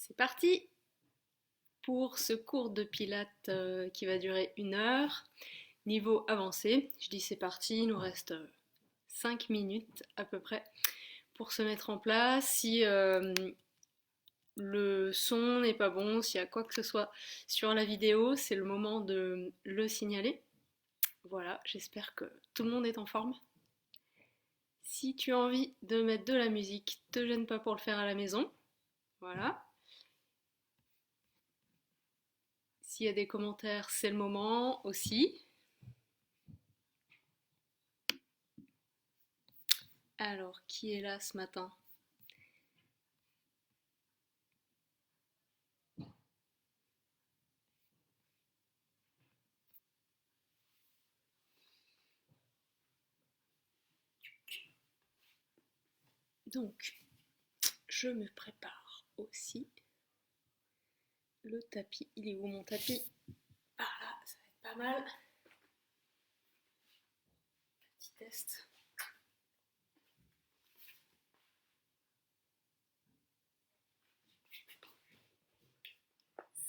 C'est parti pour ce cours de pilates qui va durer 1 heure. Niveau avancé, je dis c'est parti, il nous reste 5 minutes à peu près pour se mettre en place. Si le son n'est pas bon, s'il y a quoi que ce soit sur la vidéo, c'est le moment de le signaler. Voilà, j'espère que tout le monde est en forme. Si tu as envie de mettre de la musique, te gêne pas pour le faire à la maison. Voilà. S'il y a des commentaires, c'est le moment aussi. Alors, qui est là ce matin? Donc, je me prépare aussi. Le tapis, il est où mon tapis? Ah là, ça va être pas mal. Petit test.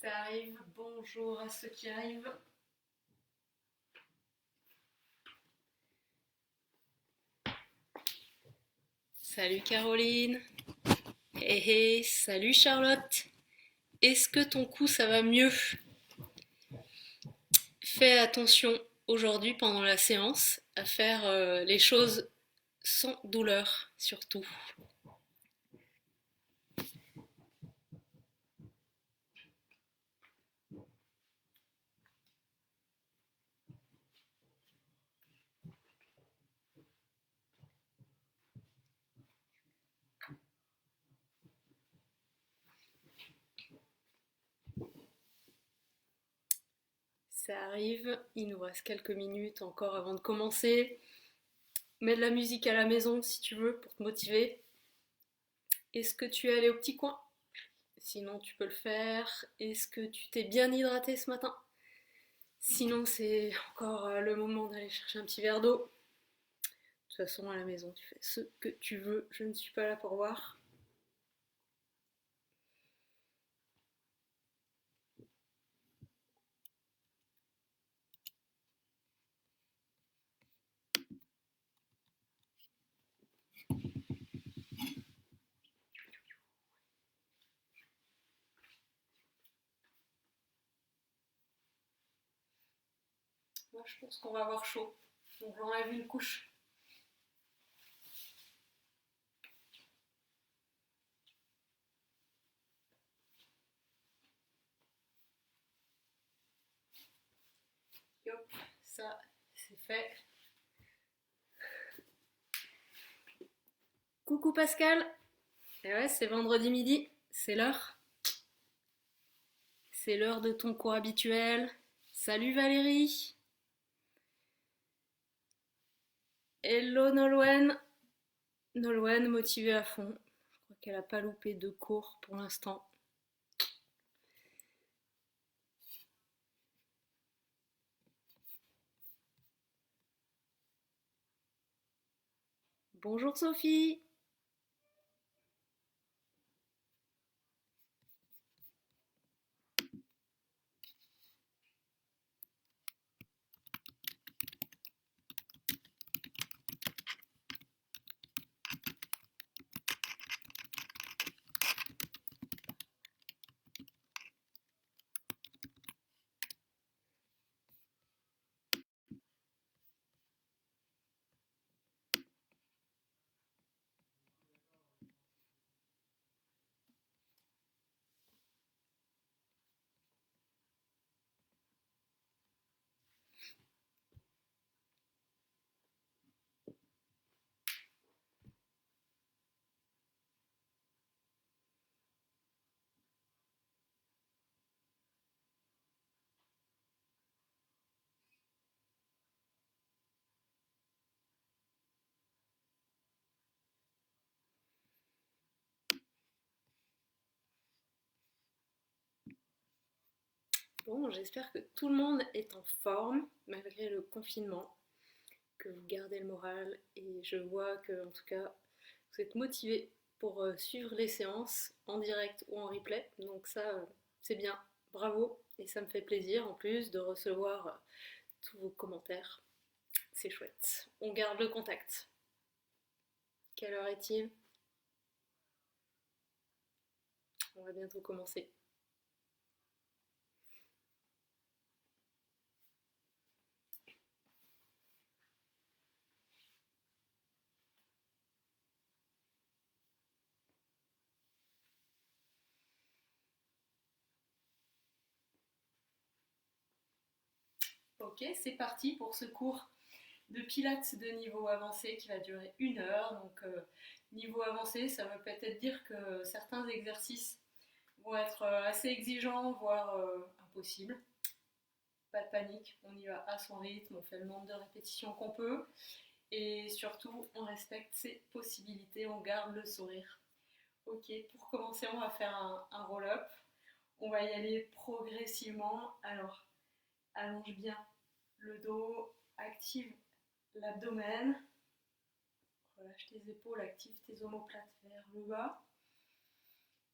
Ça arrive, bonjour à ceux qui arrivent. Salut Caroline. Hé hé, salut Charlotte. Est-ce que ton cou ça va mieux? Fais attention aujourd'hui pendant la séance à faire les choses sans douleur surtout. Ça arrive, il nous reste quelques minutes encore avant de commencer. Mets de la musique à la maison si tu veux pour te motiver. Est-ce que tu es allé au petit coin? Sinon tu peux le faire. Est-ce que tu t'es bien hydraté ce matin? Sinon c'est encore le moment d'aller chercher un petit verre d'eau. De toute façon à la maison tu fais ce que tu veux, je ne suis pas là pour voir. Moi je pense qu'on va avoir chaud, donc j'enlève une couche. Hop, ça c'est fait. Coucou Pascal. Et ouais, c'est vendredi midi, c'est l'heure. C'est l'heure de ton cours habituel. Salut Valérie. Hello Nolwenn. Nolwenn motivée à fond. Je crois qu'elle n'a pas loupé de cours pour l'instant. Bonjour Sophie. Bon, j'espère que tout le monde est en forme malgré le confinement, que vous gardez le moral et je vois que en tout cas vous êtes motivés pour suivre les séances en direct ou en replay. Donc ça, c'est bien. Bravo. Et ça me fait plaisir en plus de recevoir tous vos commentaires. C'est chouette. On garde le contact. Quelle heure est-il? On va bientôt commencer. Ok, c'est parti pour ce cours de pilates de niveau avancé qui va durer 1 heure. Donc niveau avancé, ça veut peut-être dire que certains exercices vont être assez exigeants, voire impossibles. Pas de panique, on y va à son rythme, on fait le nombre de répétitions qu'on peut et surtout on respecte ses possibilités, on garde le sourire. Ok, pour commencer, on va faire un roll-up. On va y aller progressivement. Alors, allonge bien le dos, active l'abdomen, relâche tes épaules, active tes omoplates vers le bas.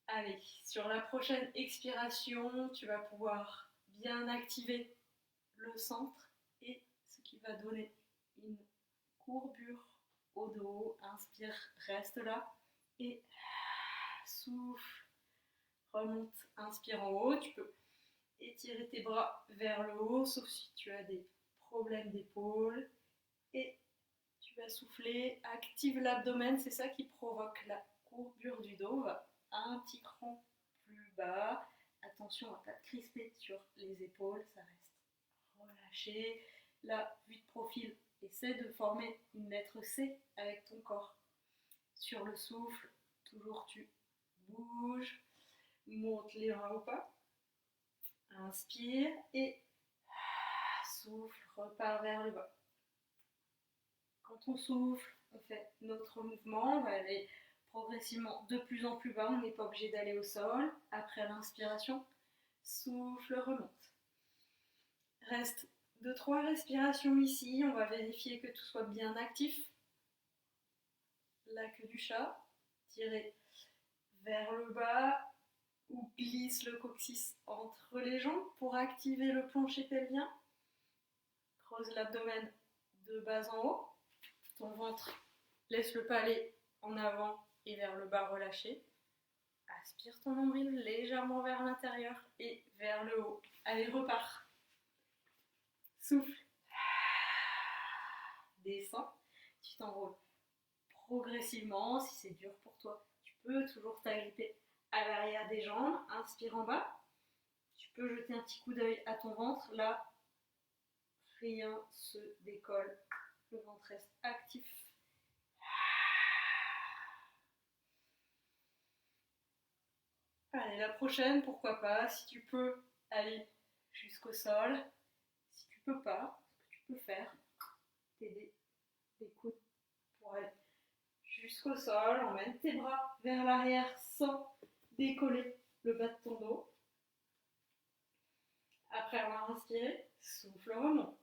Allez, sur la prochaine expiration, tu vas pouvoir bien activer le centre et ce qui va donner une courbure au dos. Inspire, reste là et souffle, remonte, inspire en haut. Tu peux étirer tes bras vers le haut, sauf si tu as des problèmes d'épaule. Et tu vas souffler, active l'abdomen, c'est ça qui provoque la courbure du dos. On va un petit cran plus bas. Attention à ne pas te crisper sur les épaules, ça reste relâché. La vue de profil, essaie de former une lettre C avec ton corps. Sur le souffle, toujours tu bouges, monte les bras au pas. Inspire et souffle, repart vers le bas. Quand on souffle, on fait notre mouvement, on va aller progressivement de plus en plus bas, on n'est pas obligé d'aller au sol. Après l'inspiration, souffle, remonte. Reste 2-3 respirations ici, on va vérifier que tout soit bien actif. La queue du chat, tirez vers le bas ou glisse le coccyx entre les jambes pour activer le plancher pelvien. Creuse l'abdomen de bas en haut. Ton ventre, laisse le palais en avant et vers le bas relâché. Aspire ton nombril légèrement vers l'intérieur et vers le haut. Allez, repars. Souffle. Descends. Tu t'enroules progressivement. Si c'est dur pour toi, tu peux toujours t'agripper à l'arrière des jambes. Inspire en bas. Tu peux jeter un petit coup d'œil à ton ventre. Là, rien se décolle. Le ventre reste actif. Allez, la prochaine, pourquoi pas, si tu peux aller jusqu'au sol. Si tu peux pas, ce que tu peux faire, t'aider les coudes pour aller jusqu'au sol. Emmène tes bras vers l'arrière sans décoller le bas de ton dos. Après avoir inspiré, souffle, remonte.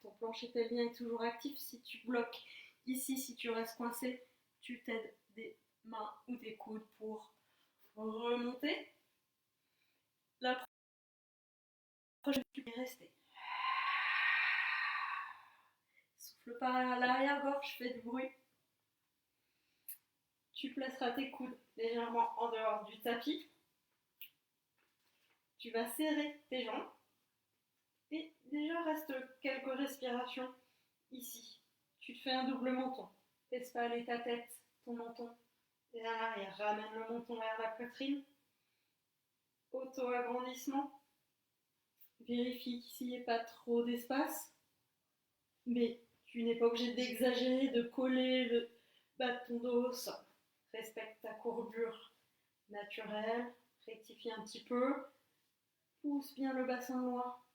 Ton plancher pelvien est toujours actif. Si tu bloques ici, si tu restes coincé, tu t'aides des mains ou des coudes pour remonter. La prochaine, tu peux rester. Souffle par l'arrière-gorge, fais du bruit. Tu placeras tes coudes légèrement en dehors du tapis. Tu vas serrer tes jambes. Et déjà, reste quelques respirations ici. Tu te fais un double menton. Laisse pas aller ta tête, ton menton vers l'arrière. Ramène le menton vers la poitrine. Auto-agrandissement. Vérifie qu'ici il n'y ait pas trop d'espace. Mais tu n'es pas obligé d'exagérer, de coller le bas de ton dos au sol. Respecte ta courbure naturelle. Rectifie un petit peu. Pousse bien le bassin droit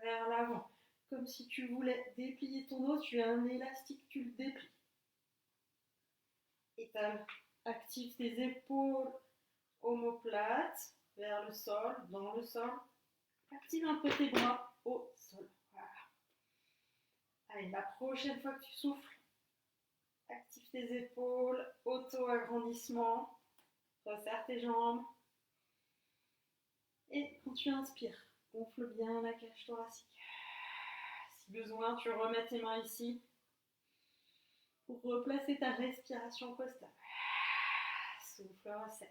vers l'avant. Comme si tu voulais déplier ton dos, tu as un élastique, tu le déplies. Étale, active tes épaules, omoplates, vers le sol, dans le sol. Active un peu tes bras au sol. Voilà. Allez, la prochaine fois que tu souffles, Active tes épaules, auto-agrandissement. Resserre tes jambes. Et quand tu inspires, gonfle bien la cage thoracique. Si besoin, tu remets tes mains ici pour replacer ta respiration costale. Souffle, resserre.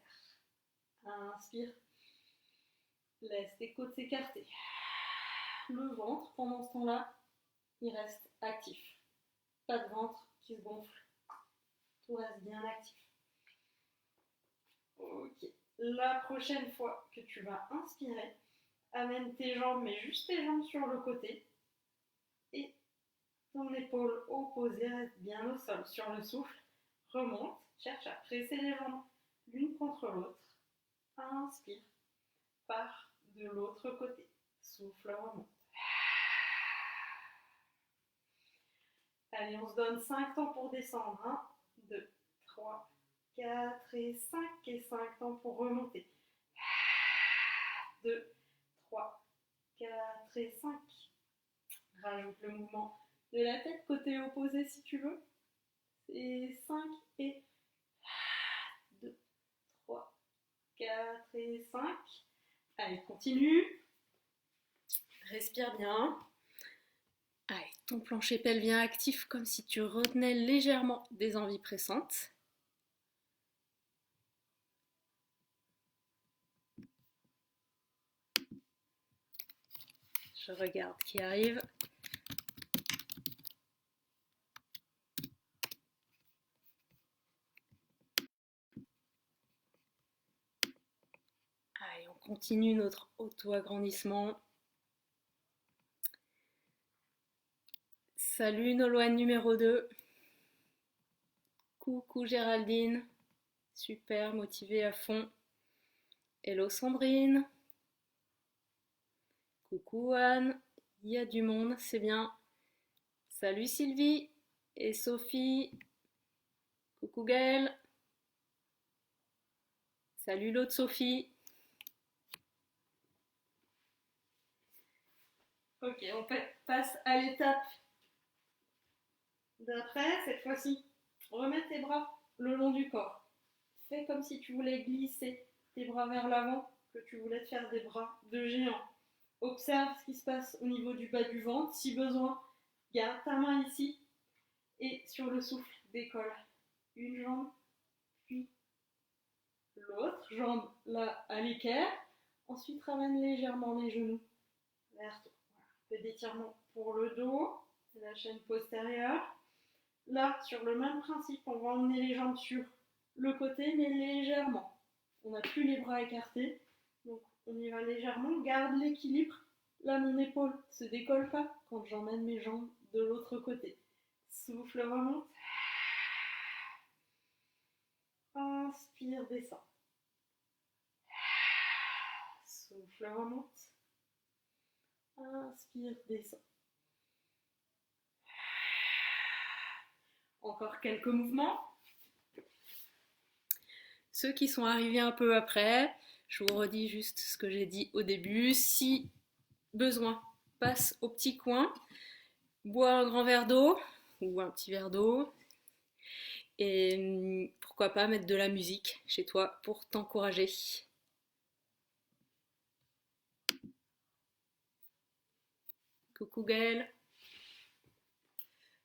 Inspire. Laisse tes côtes s'écarter. Le ventre, pendant ce temps-là, il reste actif. Pas de ventre qui se gonfle. Tout reste bien actif. Ok. La prochaine fois que tu vas inspirer, amène tes jambes, mais juste tes jambes sur le côté. Et ton épaule opposée reste bien au sol. Sur le souffle, remonte, cherche à presser les jambes l'une contre l'autre. Inspire, pars de l'autre côté. Souffle, remonte. Allez, on se donne 5 temps pour descendre. 1, 2, 3, 4 et 5. Et 5 temps pour remonter. 2, 3, 4 et 5. Rajoute le mouvement de la tête côté opposé si tu veux. Et 5 et 2, 3, 4 et 5. Allez, continue. Respire bien. Allez, ton plancher pelvien actif comme si tu retenais légèrement des envies pressantes. Je regarde qui arrive. Allez, on continue notre auto-agrandissement. Salut Nolwenn numéro 2. Coucou Géraldine. Super, motivée à fond. Hello Sandrine. Coucou Anne. Il y a du monde, c'est bien. Salut Sylvie et Sophie. Coucou Gaëlle. Salut l'autre Sophie. Ok, on passe à l'étape d'après. Cette fois-ci, remets tes bras le long du corps. Fais comme si tu voulais glisser tes bras vers l'avant, que tu voulais te faire des bras de géant. Observe ce qui se passe au niveau du bas du ventre. Si besoin, garde ta main ici et sur le souffle, décolle une jambe, puis l'autre jambe là à l'équerre. Ensuite, ramène légèrement les genoux vers toi. Voilà. Un peu d'étirement pour le dos, la chaîne postérieure. Là, sur le même principe, on va emmener les jambes sur le côté, mais légèrement. On n'a plus les bras écartés, donc on y va légèrement. Garde l'équilibre. Là, mon épaule ne se décolle pas quand j'emmène mes jambes de l'autre côté. Souffle, remonte. Inspire, descend. Souffle, remonte. Inspire, descend. Encore quelques mouvements. Ceux qui sont arrivés un peu après, je vous redis juste ce que j'ai dit au début. Si besoin, passe au petit coin, bois un grand verre d'eau ou un petit verre d'eau et pourquoi pas mettre de la musique chez toi pour t'encourager. Coucou Gaëlle.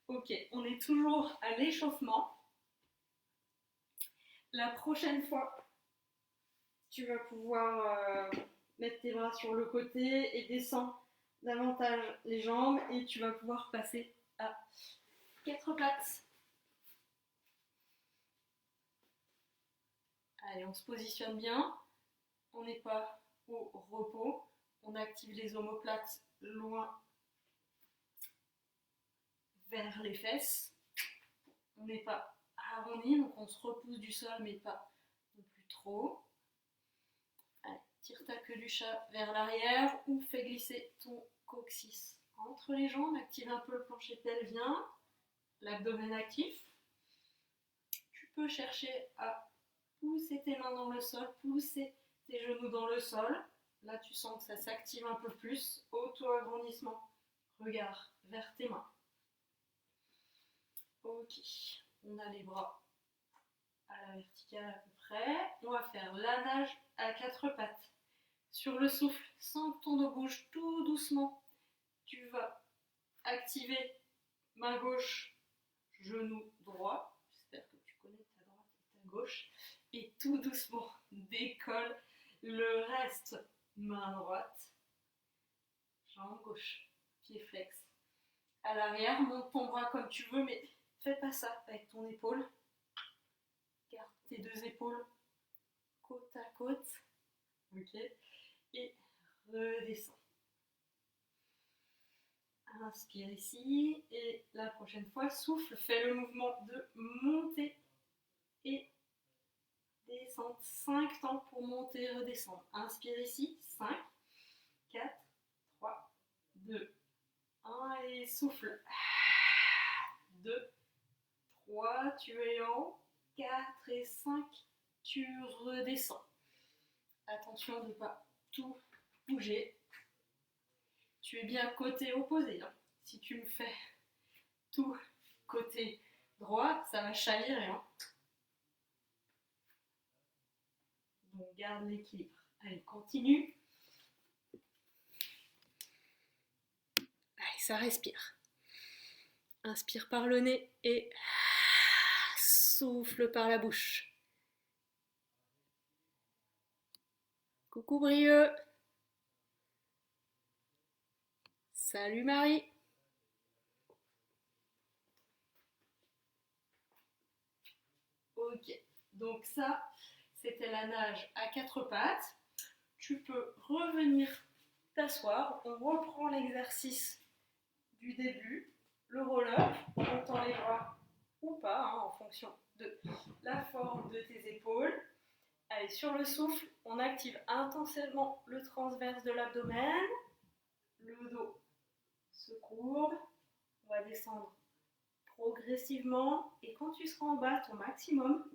Ok, on est toujours à l'échauffement. La prochaine fois, tu vas pouvoir mettre tes bras sur le côté et descendre davantage les jambes et tu vas pouvoir passer à 4 pattes. Allez, on se positionne bien. On n'est pas au repos. On active les omoplates loin vers les fesses. On n'est pas arrondi, donc on se repousse du sol, mais pas non plus trop. Allez, tire ta queue du chat vers l'arrière ou fais glisser ton coccyx entre les jambes. Active un peu le plancher pelvien, l'abdomen actif. Tu peux chercher à pousser tes mains dans le sol, pousser tes genoux dans le sol. Là, tu sens que ça s'active un peu plus. Auto-agrandissement. Regard vers tes mains. Ok. On a les bras à la verticale à peu près. On va faire la nage à quatre pattes. Sur le souffle, sans que ton dos bouge, tout doucement, tu vas activer main gauche, genou droit. J'espère que tu connais ta droite et ta gauche. Et tout doucement, décolle le reste. Main droite, jambe gauche, pied flex. À l'arrière, monte ton bras comme tu veux, mais fais pas ça avec ton épaule. Garde tes deux épaules côte à côte. Ok. Et redescends. Inspire ici. Et la prochaine fois, souffle. Fais le mouvement de monter et descendre. 5 temps pour monter et redescendre. Inspire ici. 5, 4, 3, 2, 1. Et souffle. 2, 3. Tu es en haut. 4 et 5. Tu redescends. Attention de ne pas tout bouger. Tu es bien côté opposé. Hein. Si tu me fais tout côté droit, ça va chavirer. Hein. Donc garde l'équilibre. Allez, continue. Allez, ça respire. Inspire par le nez et souffle par la bouche. Coucou Brieux. Salut Marie. Ok, donc ça, c'était la nage à quatre pattes. Tu peux revenir t'asseoir. On reprend l'exercice du début. Le roll-up, on tend les bras ou pas, hein, en fonction de la forme de tes épaules. Allez, sur le souffle, on active intensément le transverse de l'abdomen. Le dos se courbe. On va descendre progressivement. Et quand tu seras en bas, ton maximum,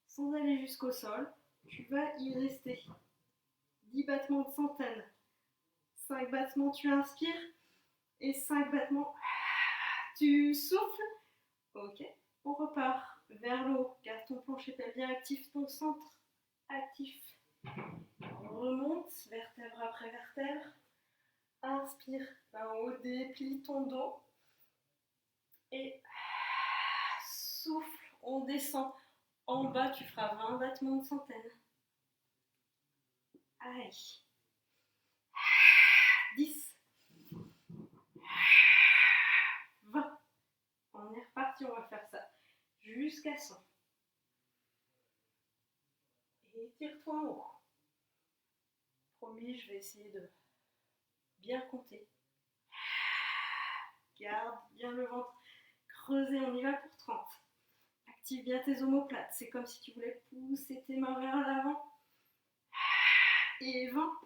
sans aller jusqu'au sol, tu vas y rester. 10 battements de centaines. 5 battements, tu inspires. Et 5 battements, tu souffles. Ok, on repart vers le haut. Garde ton plancher pelvien actif, ton centre actif. On remonte, vertèbre après vertèbre. Inspire, en haut, déplie ton dos. Et souffle, on descend. En bas, tu feras 20 battements de centaines. Allez. 10. 20. On est reparti, on va faire ça jusqu'à 100. Et tire-toi en haut. Promis, je vais essayer de bien compter. Garde bien le ventre creusé, on y va pour 30. Active bien tes omoplates, c'est comme si tu voulais pousser tes mains vers l'avant. Et 20.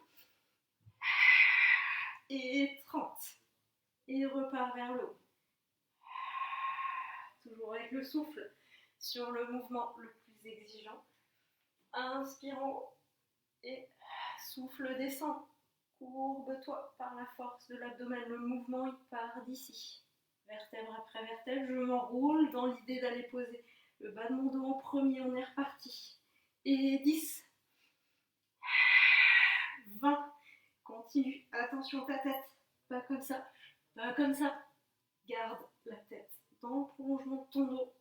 Et 30. Et repars vers le haut. Toujours avec le souffle sur le mouvement le plus exigeant. Inspire en haut et souffle descend. Courbe-toi par la force de l'abdomen. Le mouvement il part d'ici. Vertèbre après vertèbre, je m'enroule dans l'idée d'aller poser le bas de mon dos en premier. On est reparti. Et 10. 20. Continue. Attention ta tête. Pas comme ça. Pas comme ça. Garde la tête dans le prolongement de ton dos.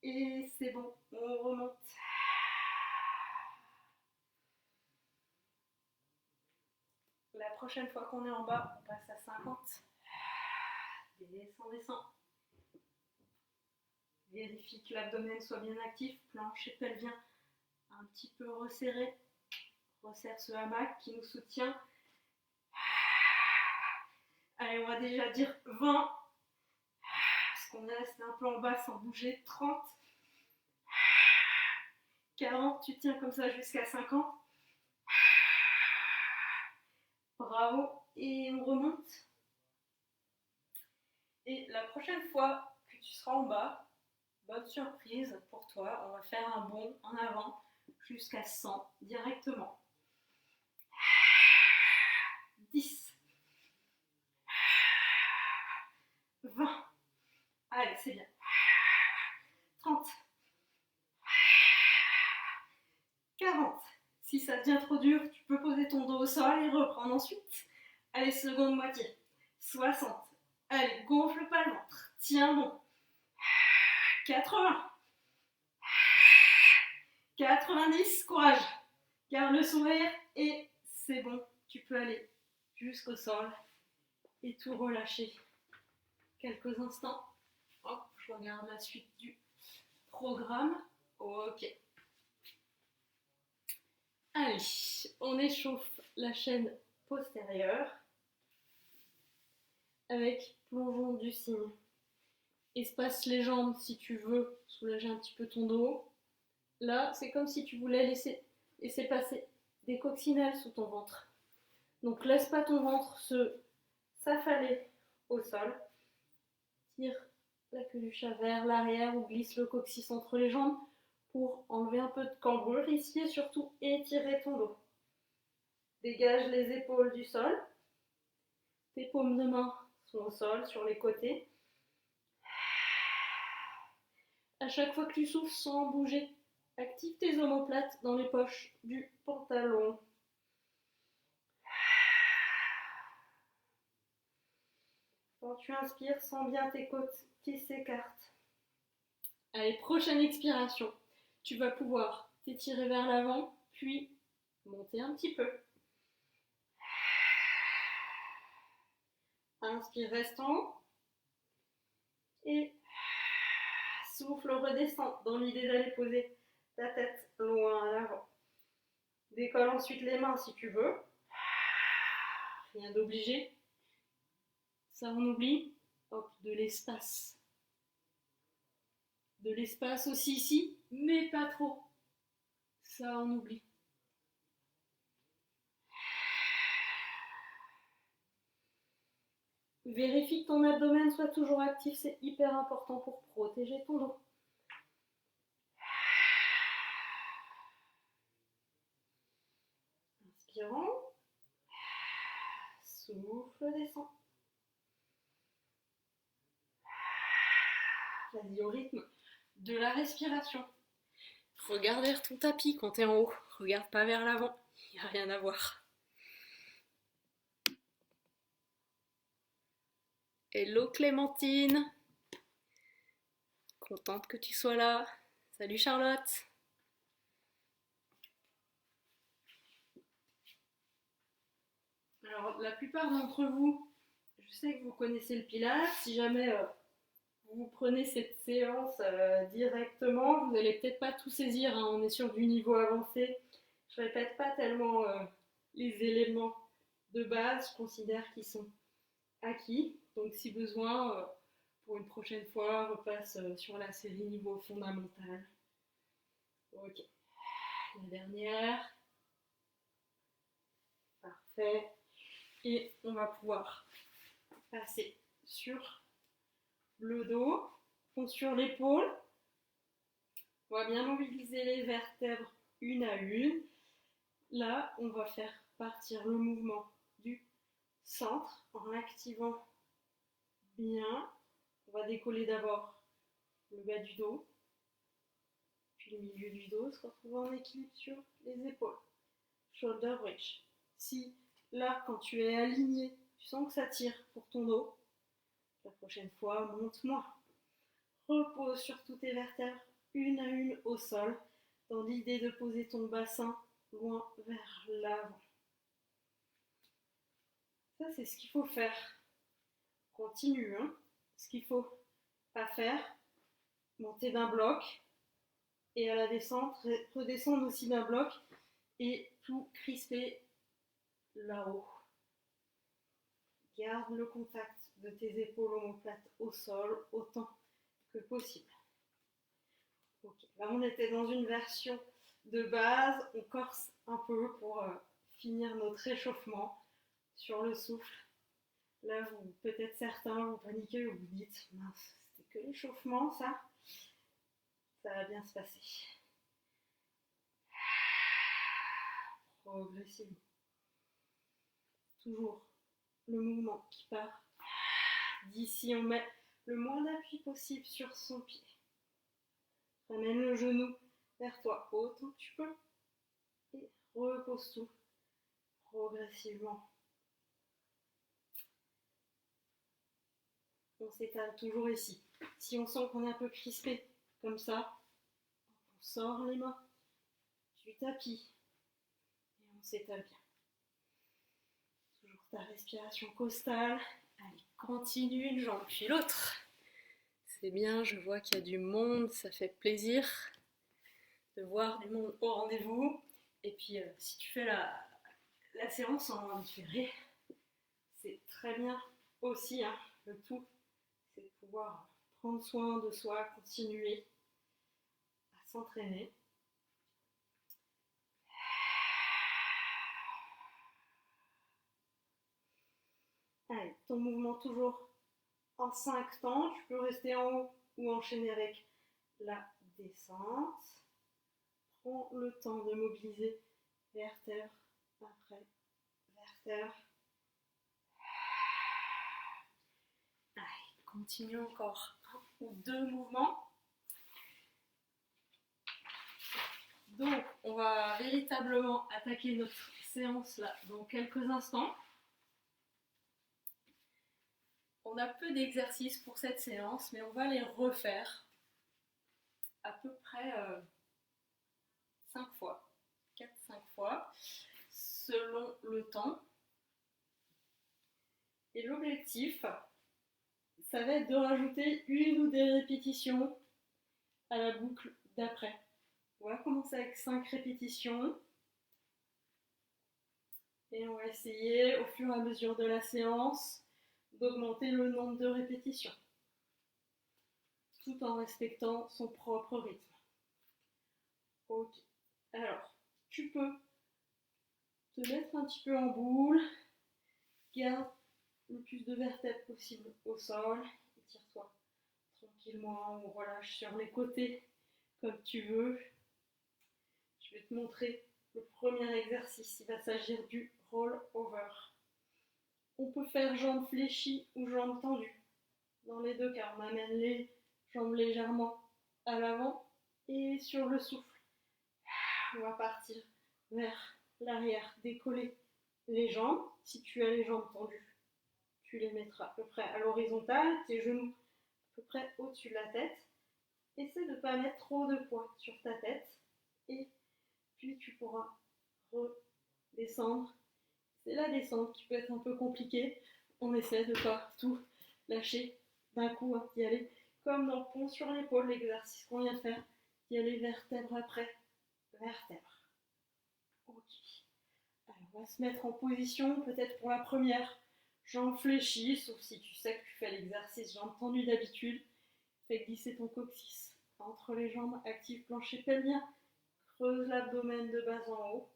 Et c'est bon. On remonte. La prochaine fois qu'on est en bas, on passe à 50. Descends, descends. Vérifie que l'abdomen soit bien actif. Plancher pelvien un petit peu resserré. Resserre ce hamac qui nous soutient. Allez, on va déjà dire 20. Parce qu'on est resté un peu en bas sans bouger. 30. 40. Tu tiens comme ça jusqu'à 50. Bravo. Et on remonte. Et la prochaine fois que tu seras en bas, bonne surprise pour toi. On va faire un bond en avant jusqu'à 100 directement. 10. 20. Allez, c'est bien. 30. 50. Si ça devient trop dur, tu peux poser ton dos au sol et reprendre ensuite. Allez, seconde moitié. 60. Allez, gonfle pas le ventre. Tiens bon. 80. 90, courage. Garde le sourire et c'est bon. Tu peux aller jusqu'au sol et tout relâcher. Quelques instants. Hop, je regarde la suite du programme. Ok. Allez, on échauffe la chaîne postérieure avec plongeon du cygne. Espace les jambes si tu veux soulager un petit peu ton dos. Là, c'est comme si tu voulais laisser passer des coccinelles sous ton ventre. Donc laisse pas ton ventre s'affaler au sol. Tire la queue du chat vers l'arrière ou glisse le coccyx entre les jambes pour enlever un peu de cambrure ici et surtout étirer ton dos. Dégage les épaules du sol. Tes paumes de main sont au sol sur les côtés. À chaque fois que tu souffles sans bouger, active tes omoplates dans les poches du pantalon. Quand tu inspires, sens bien tes côtes qui s'écartent. Allez, prochaine expiration. Tu vas pouvoir t'étirer vers l'avant, puis monter un petit peu. Inspire, reste en haut. Et souffle, redescend dans l'idée d'aller poser ta tête loin à l'avant. Décolle ensuite les mains si tu veux. Rien d'obligé. Ça, on oublie. Hop, de l'espace. De l'espace aussi ici, mais pas trop. Ça, on oublie. Vérifie que ton abdomen soit toujours actif, c'est hyper important pour protéger ton dos. Inspirant. Souffle, descend. Vas-y, au rythme de la respiration. Regarde vers ton tapis quand tu es en haut. Regarde pas vers l'avant. Il n'y a rien à voir. Hello Clémentine. Contente que tu sois là. Salut Charlotte. Alors, la plupart d'entre vous, je sais que vous connaissez le Pilates. Si jamais vous prenez cette séance directement, vous n'allez peut-être pas tout saisir. Hein. On est sur du niveau avancé. Je répète pas tellement les éléments de base. Je considère qu'ils sont acquis. Donc, si besoin, pour une prochaine fois, repasse sur la série niveau fondamental. Ok. La dernière. Parfait. Et on va pouvoir passer sur le dos, sur l'épaule. On va bien mobiliser les vertèbres une à une. Là, on va faire partir le mouvement du centre en activant bien. On va décoller d'abord le bas du dos, puis le milieu du dos, se retrouver en équilibre sur les épaules. Shoulder bridge. Si là, quand tu es aligné, tu sens que ça tire pour ton dos, la prochaine fois, monte moins. Repose sur toutes tes vertèbres, une à une au sol, dans l'idée de poser ton bassin loin vers l'avant. Ça, c'est ce qu'il faut faire. Continue, hein. Ce qu'il ne faut pas faire, monter d'un bloc, et à la descente, redescendre aussi d'un bloc, et tout crisper là-haut. Garde le contact de tes épaules omoplates au sol autant que possible. Ok, là on était dans une version de base, on corse un peu pour finir notre échauffement sur le souffle. Là, vous, peut-être certains, vous paniquez, vous vous dites, mince, c'était que l'échauffement, ça va bien se passer. Progressivement. Toujours le mouvement qui part. D'ici, on met le moins d'appui possible sur son pied. Ramène le genou vers toi autant que tu peux. repose tout progressivement. On s'étale toujours ici. Si on sent qu'on est un peu crispé, comme ça, on sort les mains du tapis et on s'étale bien. Toujours ta respiration costale. Allez, continue une jambe puis l'autre. C'est bien, je vois qu'il y a du monde, ça fait plaisir de voir du monde au rendez-vous. Et puis, si tu fais la séance en différé, c'est très bien aussi, hein. Le tout, c'est de pouvoir prendre soin de soi, continuer à s'entraîner. Allez, ton mouvement toujours en 5 temps. Tu peux rester en haut ou enchaîner avec la descente. Prends le temps de mobiliser vertèbre après vertèbre. Allez, continue encore 1 ou 2 mouvements. Donc, on va véritablement attaquer notre séance là dans quelques instants. On a peu d'exercices pour cette séance, mais on va les refaire à peu près 5 fois, 4-5 fois, selon le temps. Et l'objectif, ça va être de rajouter 1 ou 2 répétitions à la boucle d'après. On va commencer avec 5 répétitions. Et on va essayer, au fur et à mesure de la séance, d'augmenter le nombre de répétitions, tout en respectant son propre rythme. Ok. Alors, tu peux te mettre un petit peu en boule, garde le plus de vertèbres possible au sol, étire-toi tranquillement ou relâche sur les côtés comme tu veux. Je vais te montrer le premier exercice, il va s'agir du roll over. On peut faire jambes fléchies ou jambes tendues. Dans les deux cas, on amène les jambes légèrement à l'avant et sur le souffle, on va partir vers l'arrière, décoller les jambes. Si tu as les jambes tendues, tu les mettras à peu près à l'horizontale, tes genoux à peu près au-dessus de la tête. Essaie de ne pas mettre trop de poids sur ta tête et puis tu pourras redescendre. C'est la descente qui peut être un peu compliquée. On essaie de ne pas tout lâcher d'un coup, hein, d'y aller comme dans le pont sur l'épaule, l'exercice qu'on vient de faire, d'y aller vertèbre après vertèbre. Ok. Alors, on va se mettre en position, peut-être pour la première, jambes fléchies, sauf si tu sais que tu fais l'exercice jambes tendues d'habitude. Fais glisser ton coccyx entre les jambes, active plancher pelvien, creuse l'abdomen de bas en haut.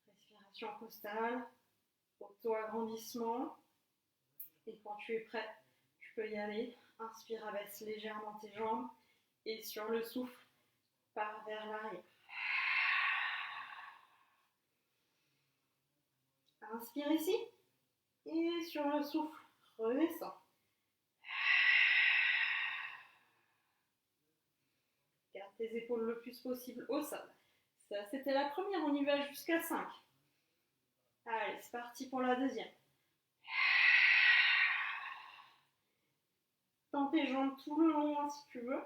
Respiration costale, auto-agrandissement. Et quand tu es prêt, tu peux y aller. Inspire, abaisse légèrement tes jambes et sur le souffle, pars vers l'arrière. Inspire ici et sur le souffle, redescends. Garde tes épaules le plus possible au sol. Ça, c'était la première, on y va jusqu'à 5. Allez, c'est parti pour la deuxième. Tends tes jambes tout le long hein, si tu veux.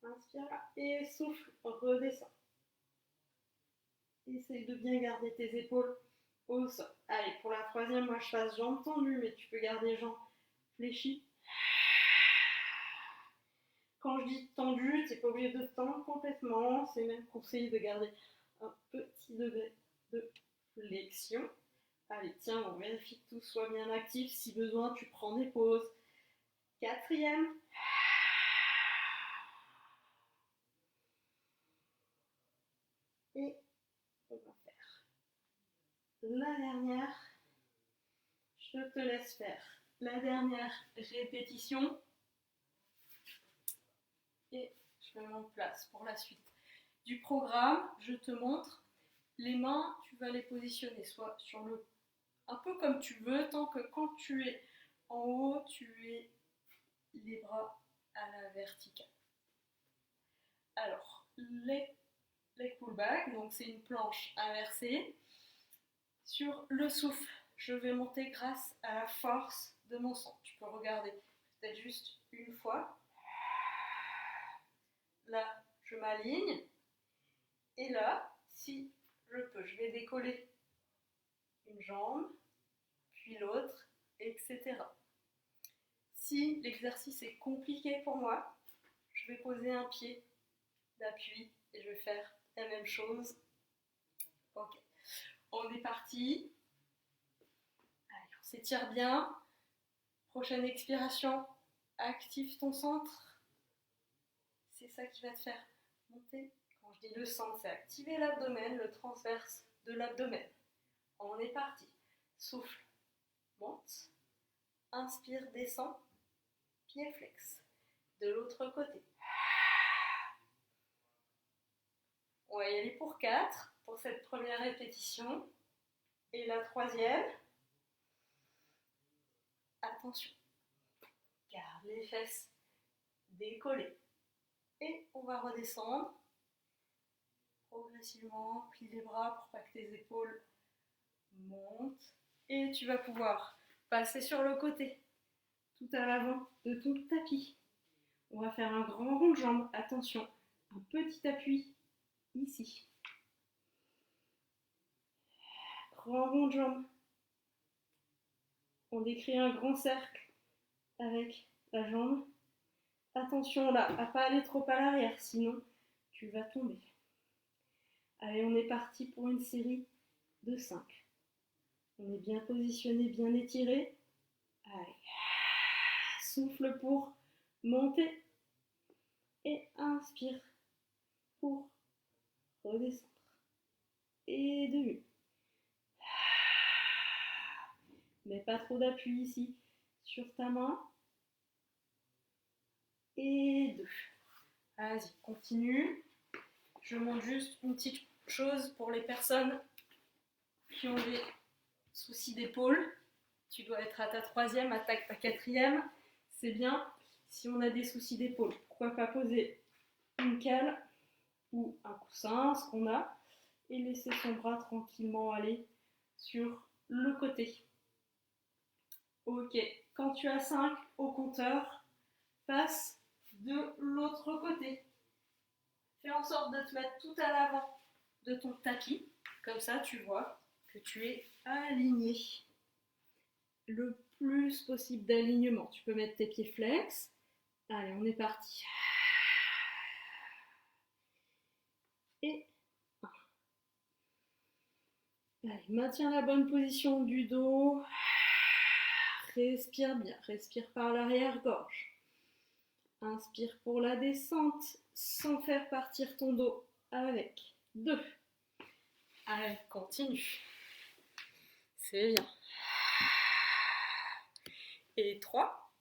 Inspire là et souffle, redescends. Essaye de bien garder tes épaules au sol. Allez, pour la troisième, moi je fasse jambes tendues, mais tu peux garder jambes fléchies. Quand je dis tendu, tu n'es pas obligé de tendre complètement. C'est même conseillé de garder un petit degré de flexion. Allez, tiens, on vérifie que tout soit bien actif. Si besoin, tu prends des pauses. Quatrième. Et on va faire la dernière. Je te laisse faire la dernière répétition. Et je me mets en place pour la suite du programme. Je te montre les mains, tu vas les positionner soit sur le, un peu comme tu veux, tant que quand tu es en haut, tu es les bras à la verticale. Alors, leg pull back, donc c'est une planche inversée. Sur le souffle, je vais monter grâce à la force de mon sang. Tu peux regarder peut-être juste une fois. Là, je m'aligne. Et là, si je peux, je vais décoller une jambe, puis l'autre, etc. Si l'exercice est compliqué pour moi, je vais poser un pied d'appui et je vais faire la même chose. Ok, on est parti. Allez, on s'étire bien. Prochaine expiration, active ton centre. C'est ça qui va te faire monter. Quand je dis le centre, c'est activer l'abdomen, le transverse de l'abdomen. On est parti. Souffle, monte. Inspire, descend. Pied flex. De l'autre côté. On va y aller pour 4 pour cette première répétition. Et la troisième, attention, garde les fesses décollées. Et on va redescendre progressivement, plie les bras pour pas que tes épaules montent. Et tu vas pouvoir passer sur le côté, tout à l'avant de ton tapis. On va faire un grand rond de jambes. Attention, un petit appui ici. Grand rond de jambes. On décrit un grand cercle avec la jambe. Attention là, à pas aller trop à l'arrière, sinon tu vas tomber. Allez, on est parti pour une série de 5. On est bien positionné, bien étiré. Allez, souffle pour monter et inspire pour redescendre. Et de une. Mais pas trop d'appui ici sur ta main. Et 2. Vas-y, continue. Je montre juste une petite chose pour les personnes qui ont des soucis d'épaule. Tu dois être à ta 3e, attaque ta 4e. C'est bien si on a des soucis d'épaule. Pourquoi pas poser une cale ou un coussin, ce qu'on a, et laisser son bras tranquillement aller sur le côté. Ok, quand tu as 5 au compteur, passe de l'autre côté. Fais en sorte de te mettre tout à l'avant de ton tapis. Comme ça, tu vois que tu es aligné. Le plus possible d'alignement. Tu peux mettre tes pieds flex. Allez, on est parti. Et 1. Allez, maintiens la bonne position du dos. Respire bien. Respire par l'arrière-gorge. Inspire pour la descente sans faire partir ton dos avec 2. Allez, continue. C'est bien. Et 3.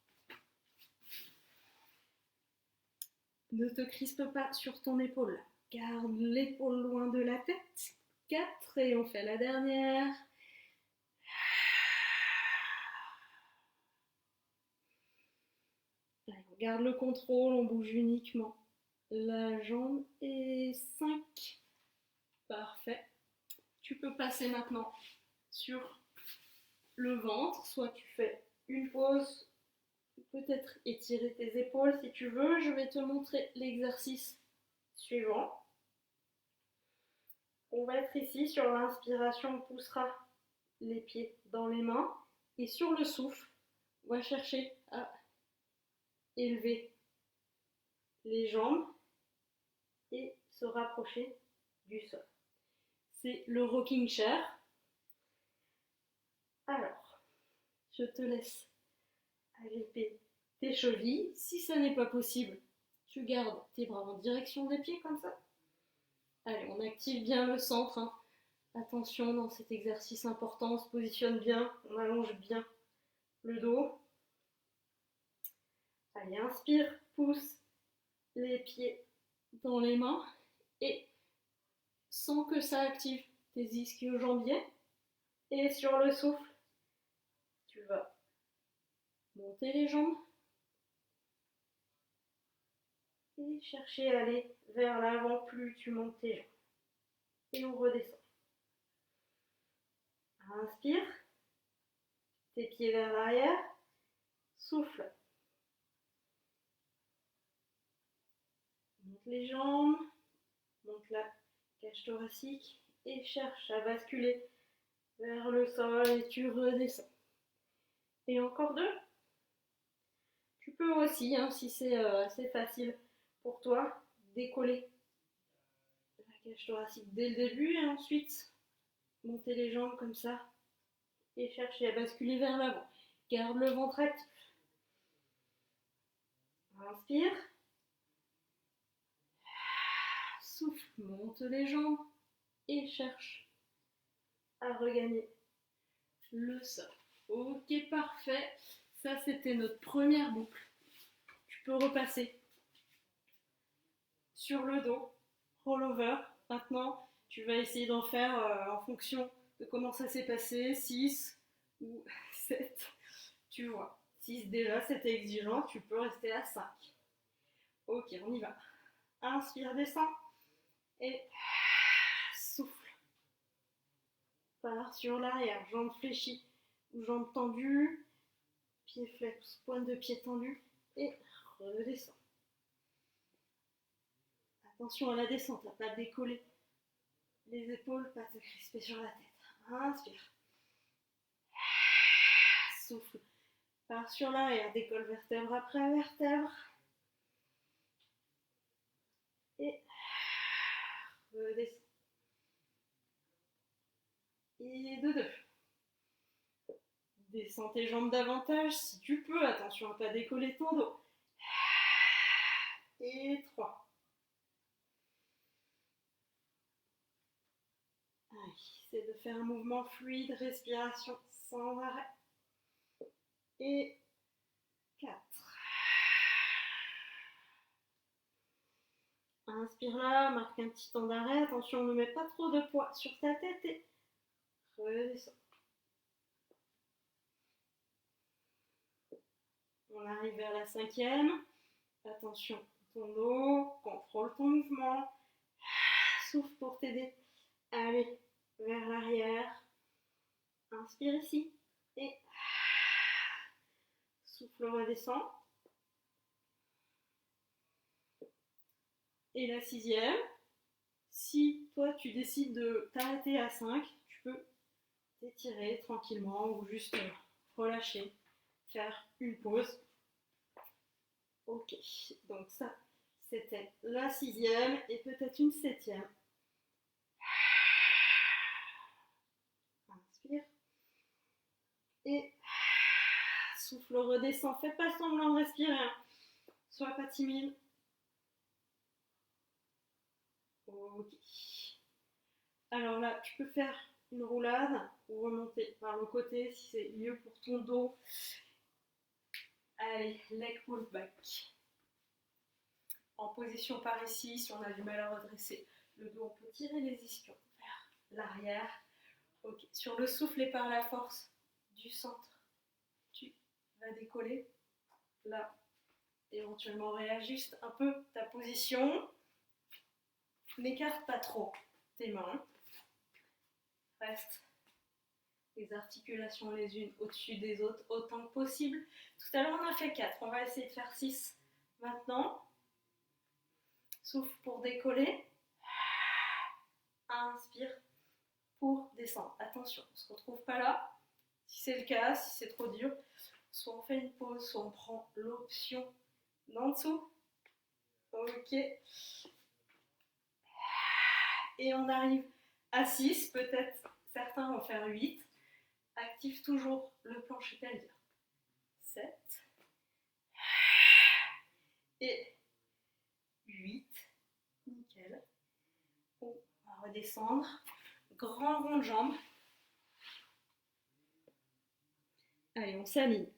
Ne te crispe pas sur ton épaule. Garde l'épaule loin de la tête. 4. Et on fait la dernière. Allez, on garde le contrôle, on bouge uniquement la jambe. Et 5. Parfait. Tu peux passer maintenant sur le ventre. Soit tu fais une pause, peut-être étirer tes épaules si tu veux. Je vais te montrer l'exercice suivant. On va être ici sur l'inspiration, on poussera les pieds dans les mains. Et sur le souffle, on va chercher à élever les jambes et se rapprocher du sol. C'est le rocking chair. Alors, je te laisse agripper tes chevilles. Si ça n'est pas possible, tu gardes tes bras en direction des pieds comme ça. Allez, on active bien le centre. Hein. Attention dans cet exercice important, on se positionne bien, on allonge bien le dos. Allez, inspire, pousse les pieds dans les mains et sans que ça active tes ischio-jambiers. Et sur le souffle, tu vas monter les jambes et chercher à aller vers l'avant plus tu montes tes jambes. Et on redescend. Inspire, tes pieds vers l'arrière, souffle. Monte les jambes, monte la cage thoracique et cherche à basculer vers le sol et tu redescends. Et encore deux. Tu peux aussi, si c'est assez facile pour toi, décoller la cage thoracique dès le début et ensuite monter les jambes comme ça et chercher à basculer vers l'avant. Garde le ventre actif. Inspire. Souffle, monte les jambes et cherche à regagner le sol. Ok, parfait. Ça, c'était notre première boucle. Tu peux repasser sur le dos, roll-over. Maintenant, tu vas essayer d'en faire en fonction de comment ça s'est passé, 6 ou 7. Tu vois, 6 déjà, c'était exigeant, tu peux rester à 5. Ok, on y va. Inspire, descends et souffle. Pars sur l'arrière, jambes fléchies ou jambes tendues, pieds flex, pointe de pied tendue et redescends. Attention à la descente, à pas décoller les épaules, pas te crisper sur la tête. Inspire. Souffle. Pars sur l'arrière, décolle vertèbre après vertèbre. Et redescends. Et de deux. Descends tes jambes davantage si tu peux. Attention à pas décoller ton dos. Et 3. Essaie de faire un mouvement fluide, respiration sans arrêt. Et 4. Inspire là, marque un petit temps d'arrêt. Attention, ne mets pas trop de poids sur ta tête et redescends. On arrive vers la 5e. Attention, ton dos, contrôle ton mouvement. Souffle pour t'aider à aller vers l'arrière. Inspire ici et souffle, redescend. Et la 6e, si toi tu décides de t'arrêter à 5, tu peux t'étirer tranquillement ou juste relâcher, faire une pause. Ok, donc ça c'était la 6e et peut-être une 7e. Inspire et souffle, redescend. Fais pas semblant de respirer, sois pas timide. Ok. Alors là, tu peux faire une roulade ou remonter par le côté si c'est mieux pour ton dos. Allez, leg pull back. En position par ici, si on a du mal à redresser le dos, on peut tirer les ischions vers l'arrière. Ok. Sur le souffle et par la force du centre, tu vas décoller. Là, éventuellement réajuste un peu ta position. N'écarte pas trop tes mains. Reste les articulations les unes au-dessus des autres autant que possible. Tout à l'heure on a fait 4, on va essayer de faire 6 maintenant. Souffle pour décoller. Inspire pour descendre. Attention, on ne se retrouve pas là. Si c'est le cas, si c'est trop dur, soit on fait une pause, soit on prend l'option d'en dessous. Ok. Et on arrive à 6, peut-être certains vont faire 8. Active toujours le plancher pelvien. 7. Et 8. Nickel. On va redescendre. Grand rond de jambes. Allez, on s'aligne.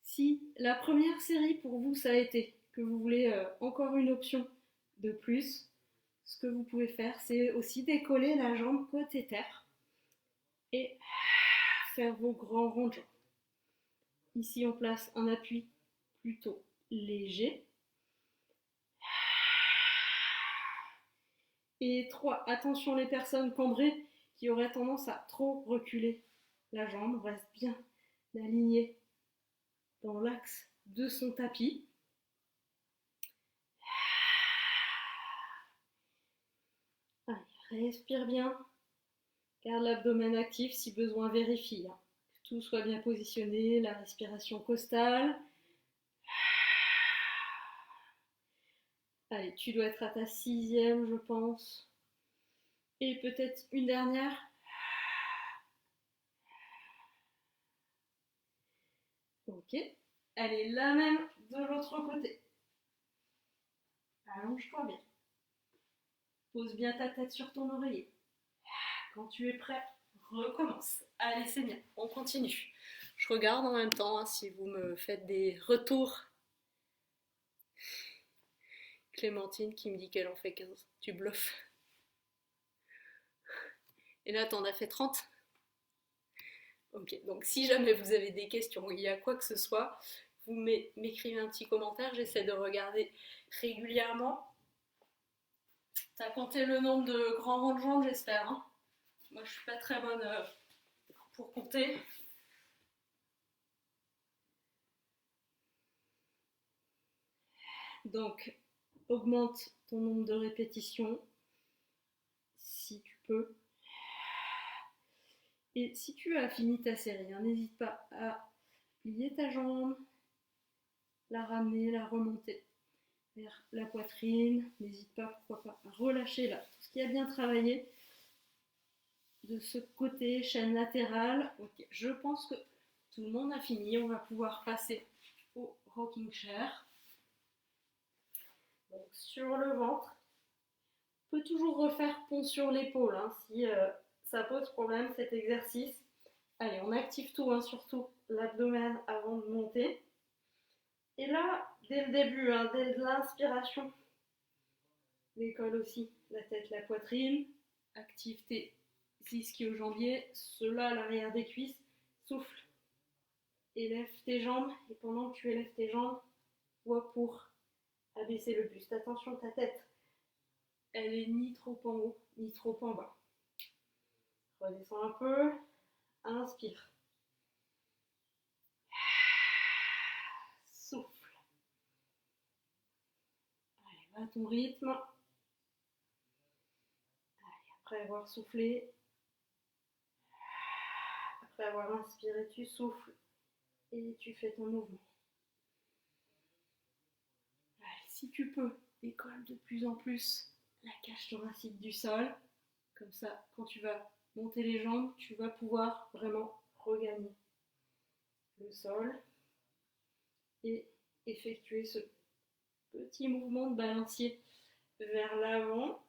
Si la première série pour vous, ça a été que vous voulez encore une option de plus, ce que vous pouvez faire, c'est aussi décoller la jambe côté terre et faire vos grands ronds de jambes. Ici, on place un appui plutôt léger. Et 3, attention les personnes cambrées qui auraient tendance à trop reculer. La jambe reste bien alignée dans l'axe de son tapis. Allez, respire bien. Garde l'abdomen actif, si besoin vérifie. Que tout soit bien positionné, la respiration costale. Allez, tu dois être à ta 6e, je pense. Et peut-être une dernière. Ok. Allez, la même de l'autre côté. Allonge-toi bien. Pose bien ta tête sur ton oreiller. Quand tu es prêt, recommence. Allez, c'est bien, on continue. Je regarde en même temps si vous me faites des retours. Clémentine qui me dit qu'elle en fait 15. Tu bluffes. Et là, t'en as fait 30. Ok, donc si jamais vous avez des questions ou il y a quoi que ce soit, vous m'écrivez un petit commentaire, j'essaie de regarder régulièrement. T'as compté le nombre de grands rangs de jambes, j'espère. Hein. Moi, je suis pas très bonne pour compter. Donc, augmente ton nombre de répétitions, si tu peux. Et si tu as fini ta série, n'hésite pas à plier ta jambe, la ramener, la remonter vers la poitrine. N'hésite pas, pourquoi pas, à relâcher là tout ce qui a bien travaillé. De ce côté, chaîne latérale. Ok, je pense que tout le monde a fini. On va pouvoir passer au rocking chair. Donc, sur le ventre. On peut toujours refaire pont sur l'épaule si ça pose problème cet exercice. Allez, on active tout, surtout l'abdomen avant de monter. Et là, dès le début, dès l'inspiration, l'école aussi, la tête, la poitrine, active tes ischio-jambiers, cela à l'arrière des cuisses, souffle, élève tes jambes, et pendant que tu élèves tes jambes, vois pour abaisser le buste. Attention, ta tête, elle est ni trop en haut, ni trop en bas. Redescends un peu, inspire. Souffle. Allez, va à ton rythme. Allez, après avoir soufflé, après avoir inspiré, tu souffles et tu fais ton mouvement. Allez, si tu peux, décolle de plus en plus la cage thoracique du sol. Comme ça, quand tu vas monter les jambes, tu vas pouvoir vraiment regagner le sol et effectuer ce petit mouvement de balancier vers l'avant.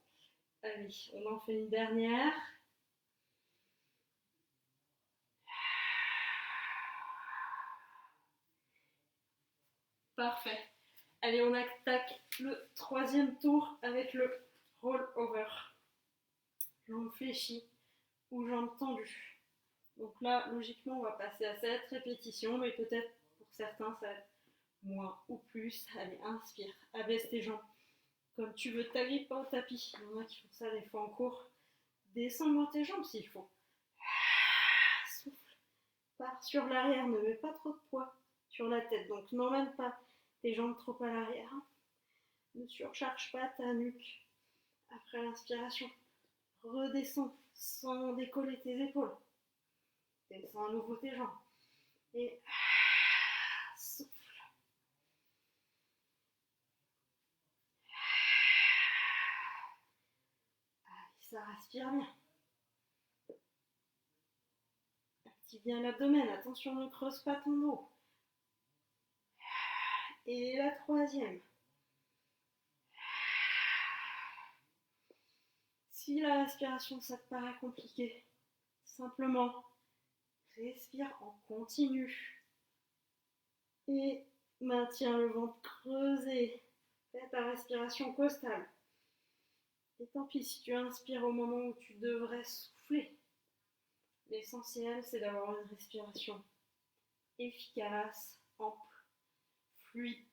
Allez, on en fait une dernière. Parfait. Allez, on attaque le 3e tour avec le roll over. Jambes fléchies ou jambes tendues. Donc là, logiquement, on va passer à 7 répétitions, mais peut-être pour certains, ça va être moins ou plus. Allez, inspire, abaisse tes jambes comme tu veux, t'agrippe pas au tapis. Il y en a qui font ça des fois en cours. Descends dans tes jambes s'il faut. Souffle. Pars sur l'arrière, ne mets pas trop de poids sur la tête. Donc n'emmène pas tes jambes trop à l'arrière. Ne surcharge pas ta nuque. Après l'inspiration, redescends sans décoller tes épaules. Descends à nouveau tes jambes. Et souffle. Allez, ça respire bien. Active bien l'abdomen. Attention, ne creuse pas ton dos. Et la 3e. Si la respiration, ça te paraît compliqué, simplement respire en continu et maintiens le ventre creusé. Fais ta respiration costale. Et tant pis si tu inspires au moment où tu devrais souffler. L'essentiel, c'est d'avoir une respiration efficace, ample, fluide.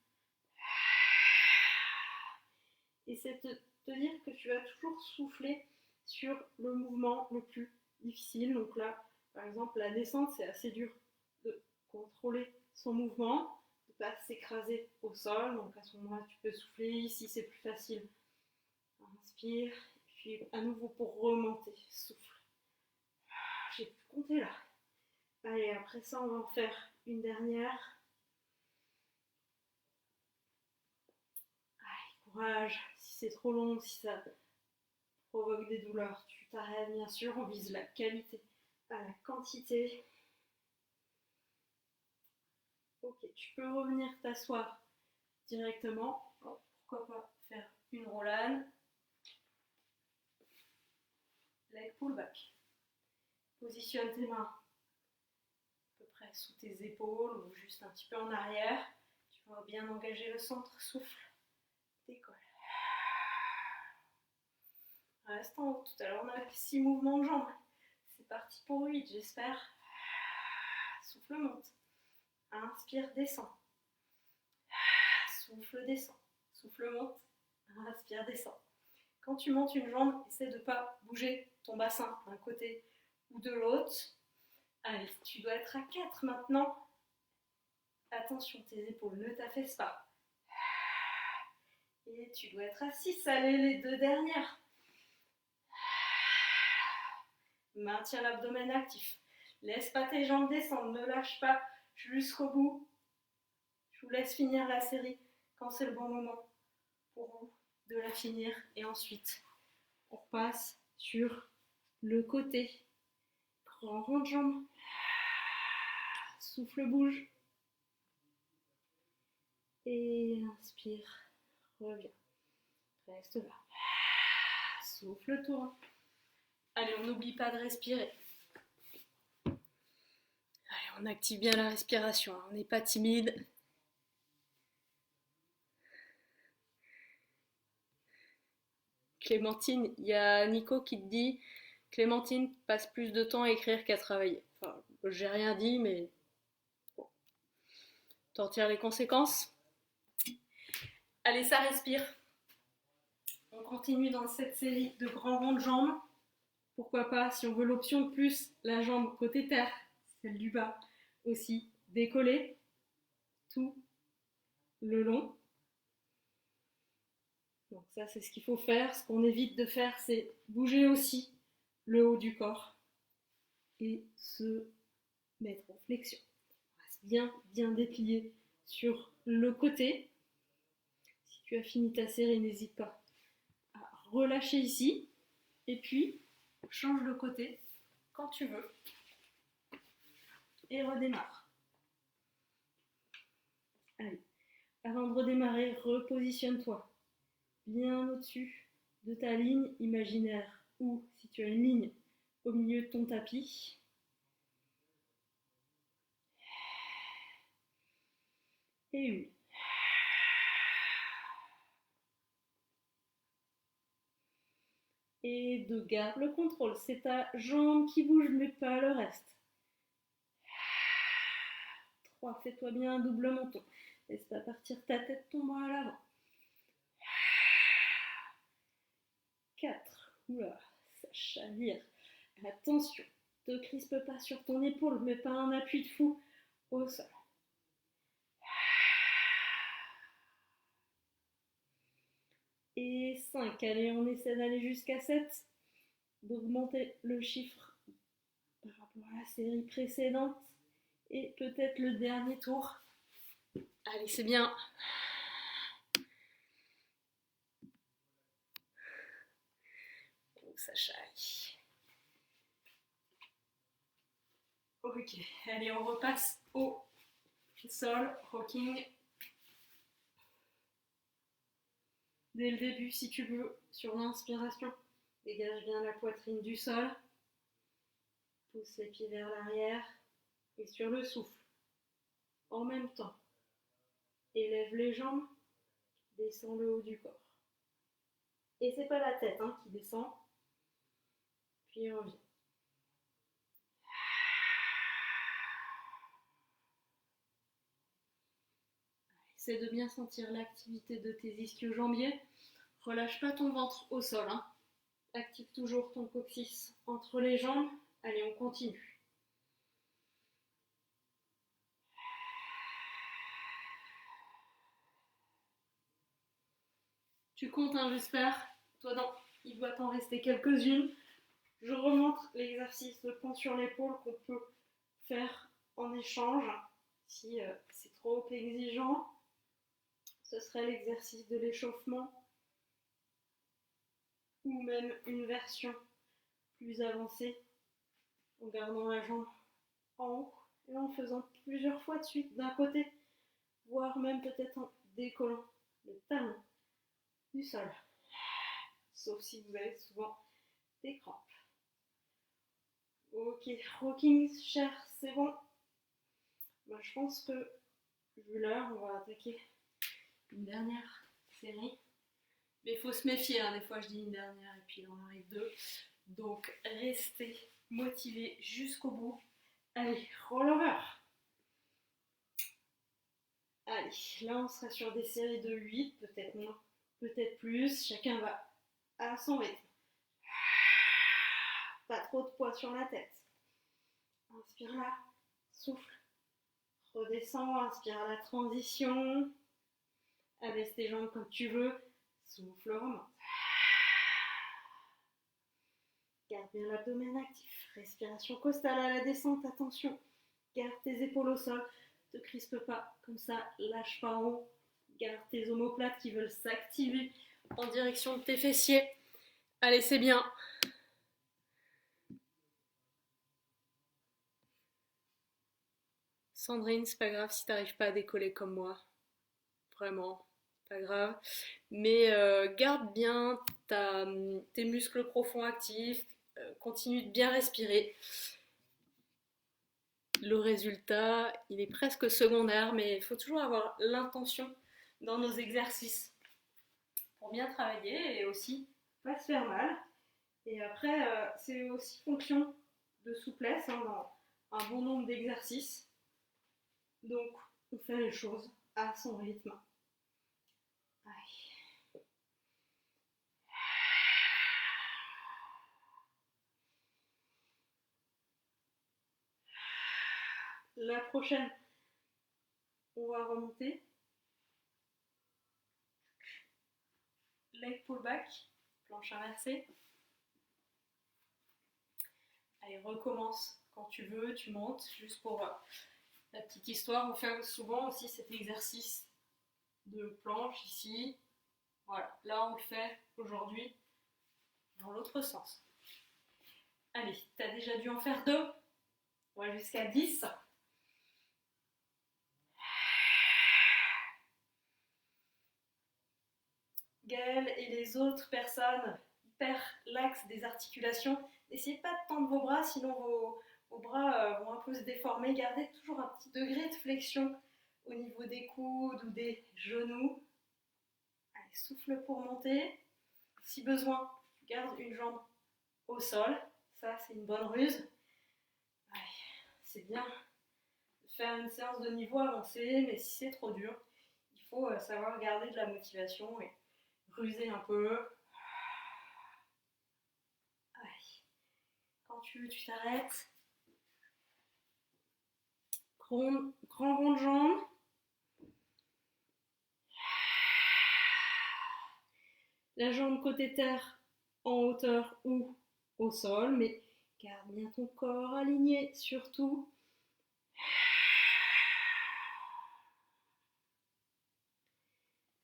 Et c'est de te te dire que tu vas toujours souffler sur le mouvement le plus difficile. Donc là, par exemple, la descente, c'est assez dur de contrôler son mouvement, de ne pas s'écraser au sol. Donc à ce moment-là, tu peux souffler. Ici, c'est plus facile. Inspire, puis à nouveau pour remonter, souffle. J'ai pu compter là. Allez, après ça, on va en faire une dernière. Allez, courage. Si c'est trop long, si ça provoque des douleurs, tu t'arrêtes bien sûr. On vise la qualité à la quantité. Ok, tu peux revenir t'asseoir directement. Oh, pourquoi pas faire une rollane. Leg pull back. Positionne tes mains à peu près sous tes épaules ou juste un petit peu en arrière. Tu vas bien engager le centre. Souffle. Décolle. Reste en haut. Tout à l'heure, on a 6 mouvements de jambes. C'est parti pour 8, j'espère. Souffle, monte. Inspire, descend. Souffle, descend. Souffle, monte. Inspire, descend. Quand tu montes une jambe, essaie de ne pas bouger ton bassin d'un côté ou de l'autre. Allez, tu dois être à 4 maintenant. Attention, tes épaules ne t'affaissent pas. Et tu dois être à 6. Allez, les 2 dernières. Maintiens l'abdomen actif. Laisse pas tes jambes descendre, ne lâche pas jusqu'au bout. Je vous laisse finir la série quand c'est le bon moment pour vous de la finir. Et ensuite, on repasse sur le côté. Grand rond de jambes. Souffle, bouge. Et inspire, reviens. Reste là. Souffle, tourne. Allez, on n'oublie pas de respirer. Allez, on active bien la respiration. On n'est pas timide. Clémentine, il y a Nico qui te dit Clémentine passe plus de temps à écrire qu'à travailler. Enfin, j'ai rien dit, mais bon. T'en tires les conséquences. Allez, ça respire. On continue dans cette série de grands ronds de jambes. Pourquoi pas, si on veut l'option de plus, la jambe côté terre, celle du bas, aussi décoller tout le long. Donc ça, c'est ce qu'il faut faire. Ce qu'on évite de faire, c'est bouger aussi le haut du corps et se mettre en flexion. On reste bien déplié sur le côté. Si tu as fini ta série, n'hésite pas à relâcher ici. Et puis, change de côté quand tu veux. Et redémarre. Allez, avant de redémarrer, repositionne-toi bien au-dessus de ta ligne imaginaire ou si tu as une ligne au milieu de ton tapis. Et oui. Et 2, garde le contrôle. C'est ta jambe qui bouge, mais pas le reste. 3, fais-toi bien un double menton. Laisse pas partir ta tête tombant à l'avant. 4, oula, ça chavire. Attention, ne te crispe pas sur ton épaule, mets pas un appui de fou au sol. Et 5, allez, on essaie d'aller jusqu'à 7, d'augmenter le chiffre par rapport à la série précédente. Et peut-être le dernier tour. Allez, c'est bien. Oh, ça chaille. Ok, allez, on repasse au sol, rocking. Dès le début, si tu veux, sur l'inspiration, dégage bien la poitrine du sol. Pousse les pieds vers l'arrière. Et sur le souffle, en même temps, élève les jambes, descends le haut du corps. Et c'est pas la tête qui descend, puis revient. Essaie de bien sentir l'activité de tes ischio-jambiers. Relâche pas ton ventre au sol, hein. Active toujours ton coccyx entre les jambes. Allez, on continue. Tu comptes, hein, j'espère. Toi, non, il doit t'en rester quelques-unes. Je remontre l'exercice de poing sur l'épaule qu'on peut faire en échange. Si c'est trop exigeant, ce serait l'exercice de l'échauffement ou même une version plus avancée en gardant la jambe en haut et en faisant plusieurs fois de suite d'un côté, voire même peut-être en décollant le talon du sol, sauf si vous avez souvent des crampes. Ok, rocking chair, c'est bon. Je pense que vu l'heure, on va attaquer une dernière série. Mais il faut se méfier, hein, des fois je dis une dernière et puis il en arrive deux. Donc restez motivés jusqu'au bout. Allez, roll over. Allez, là on sera sur des séries de 8, peut-être moins, peut-être plus. Chacun va à son rythme. Pas trop de poids sur la tête. Inspire là, souffle. Redescends, inspire à la transition. Abaisse tes jambes comme tu veux. Souffle, remonte. Garde bien l'abdomen actif. Respiration costale à la descente, attention. Garde tes épaules au sol. Ne te crispe pas, comme ça, lâche pas en haut. Garde tes omoplates qui veulent s'activer en direction de tes fessiers. Allez, c'est bien. Sandrine, c'est pas grave si t'arrives pas à décoller comme moi. Vraiment, pas grave. Mais garde bien tes muscles profonds actifs. Continue de bien respirer. Le résultat, il est presque secondaire, mais il faut toujours avoir l'intention dans nos exercices pour bien travailler et aussi pas se faire mal. Et après, c'est aussi fonction de souplesse, hein, dans un bon nombre d'exercices. Donc, on fait les choses à son rythme. Allez. La prochaine, on va remonter. Leg pullback, planche inversée. Allez, recommence quand tu veux, tu montes. Juste pour la petite histoire, on fait souvent aussi cet exercice de planche ici. Voilà, là on le fait aujourd'hui dans l'autre sens. Allez, tu as déjà dû en faire deux. On va jusqu'à 10. Gaëlle et les autres personnes perdent l'axe des articulations. N'essayez pas de tendre vos bras, sinon vos bras vont un peu se déformer. Gardez toujours un petit degré de flexion au niveau des coudes ou des genoux. Allez, souffle pour monter. Si besoin, garde une jambe au sol. Ça, c'est une bonne ruse. Allez, c'est bien de faire une séance de niveau avancé, mais si c'est trop dur, il faut savoir garder de la motivation et ruser un peu. Allez. Quand tu veux, tu t'arrêtes. Grand rond de jambe. La jambe côté terre en hauteur ou au sol, mais garde bien ton corps aligné surtout.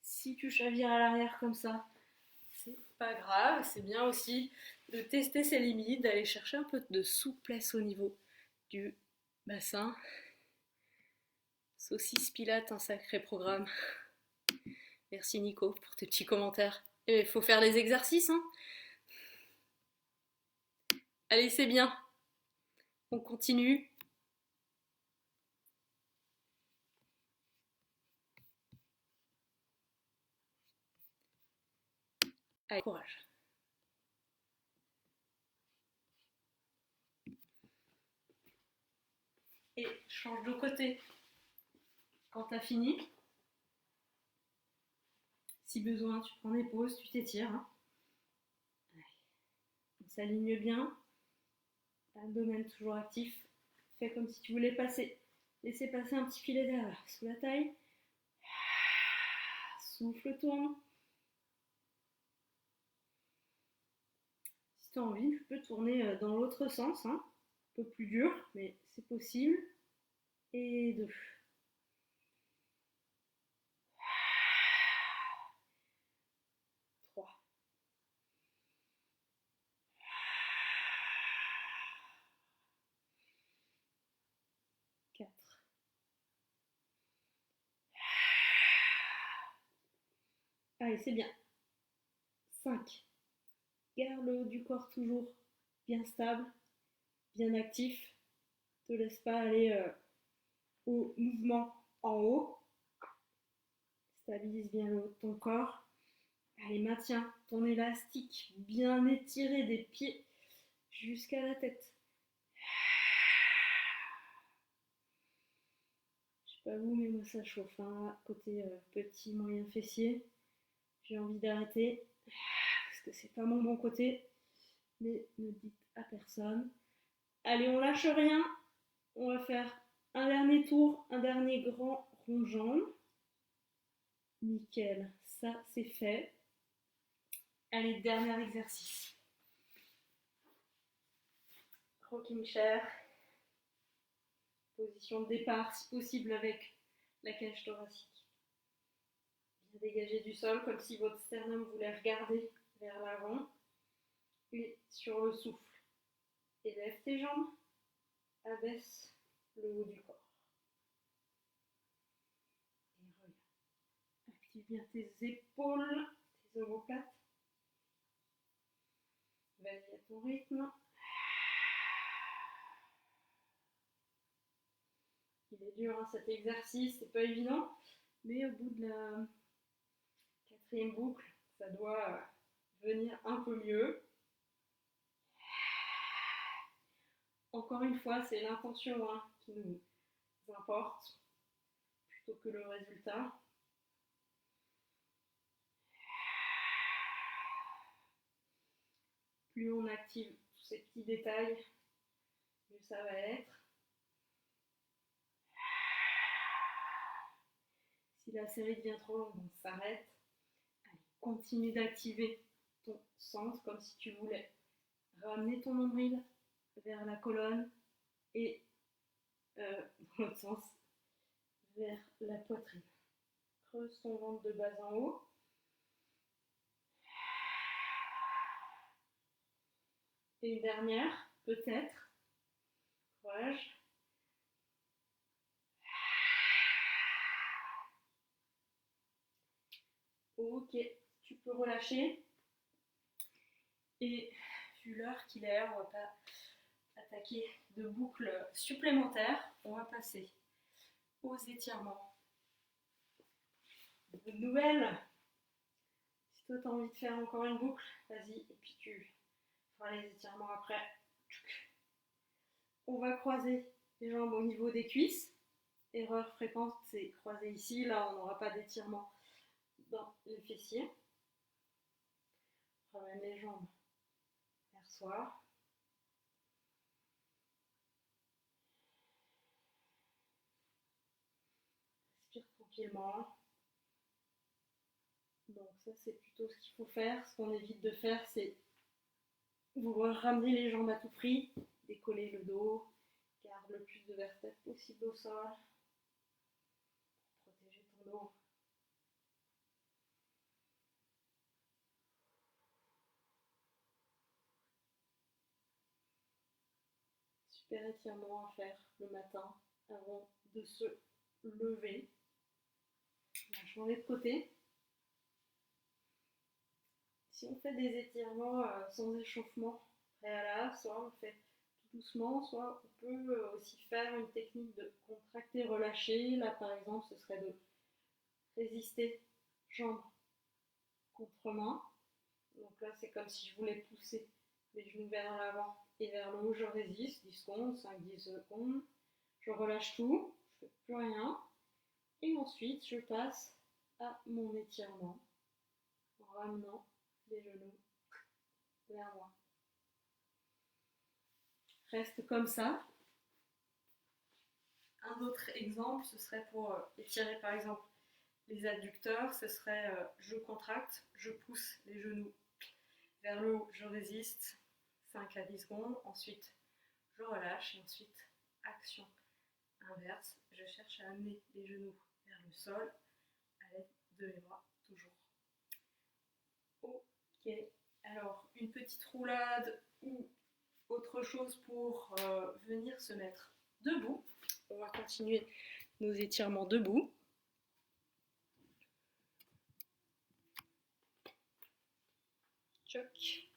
Si tu chavires à l'arrière comme ça, c'est pas grave, c'est bien aussi de tester ses limites, d'aller chercher un peu de souplesse au niveau du bassin. Saucisse Pilate, un sacré programme. Merci Nico pour tes petits commentaires. Il faut faire les exercices, hein. Allez, c'est bien. On continue. Allez, courage. Et change de côté quand t'as fini. Si besoin, tu prends des pauses, tu t'étires. Hein. On s'aligne bien. Abdomen toujours actif. Fais comme si tu voulais passer. Laissez passer un petit filet d'air sous la taille. Souffle, tourne. Si tu as envie, tu peux tourner dans l'autre sens. Hein. Un peu plus dur, mais c'est possible. Et 2. 3. 4. Allez, c'est bien. 5. Garde le haut du corps toujours bien stable, bien actif. Ne te laisse pas aller au mouvement en haut. Stabilise bien le haut de ton corps. Allez, maintiens ton élastique bien étiré des pieds jusqu'à la tête. Je sais pas vous, mais moi ça chauffe. Hein. Côté petit, moyen fessier. J'ai envie d'arrêter parce que c'est pas mon bon côté. Mais ne dites à personne. Allez, on lâche rien. On va faire un dernier tour, un dernier grand rond de jambes. Nickel, ça c'est fait. Allez, dernier exercice. Rocking chair. Position de départ, si possible avec la cage thoracique. Bien dégagé du sol, comme si votre sternum voulait regarder vers l'avant. Et sur le souffle, élève tes jambes, abaisse le haut du corps. Et regarde. Active bien tes épaules, tes omoplates. Vas-y à ton rythme. Il est dur hein, cet exercice, c'est pas évident, mais au bout de la 4e boucle, ça doit venir un peu mieux. Encore une fois, c'est l'intention hein, qui nous importe plutôt que le résultat. Plus on active tous ces petits détails, mieux ça va être. Si la série devient trop longue, on s'arrête. Allez, continue d'activer ton centre comme si tu voulais ramener ton nombril vers la colonne et dans l'autre sens, vers la poitrine. Creuse ton ventre de bas en haut. Et une dernière, peut-être. Courage. Ok, tu peux relâcher. Et vu l'heure qu'il est, on va pas attaquer de boucles supplémentaires. On va passer aux étirements. Bonne nouvelle. Si toi tu as envie de faire encore une boucle, vas-y. Et puis tu feras les étirements après. On va croiser les jambes au niveau des cuisses. Erreur fréquente, c'est croiser ici. Là, on n'aura pas d'étirement dans les fessiers. Ramène les jambes vers soi. Respire tranquillement. Donc ça, c'est plutôt ce qu'il faut faire. Ce qu'on évite de faire, c'est vouloir ramener les jambes à tout prix, décoller le dos, garde le plus de vertèbres possible au sol, protéger ton dos. Super étirement à faire le matin avant de se lever. On va changer de côté. Si on fait des étirements sans échauffement préalable, soit on le fait tout doucement, soit on peut aussi faire une technique de contracter, relâcher. Là par exemple, ce serait de résister jambe contre main. Donc là c'est comme si je voulais pousser les genoux vers l'avant et vers le haut, je résiste, 10 secondes, 5-10 secondes, je relâche tout, je ne fais plus rien. Et ensuite je passe à mon étirement. ramenant les genoux vers moi. Reste comme ça. Un autre exemple, ce serait pour étirer par exemple les adducteurs, ce serait je contracte, je pousse les genoux vers le haut, je résiste 5 à 10 secondes, ensuite je relâche et ensuite action inverse, je cherche à amener les genoux vers le sol à l'aide de mes bras toujours. Ok, alors une petite roulade ou autre chose pour venir se mettre debout. On va continuer nos étirements debout. Choc.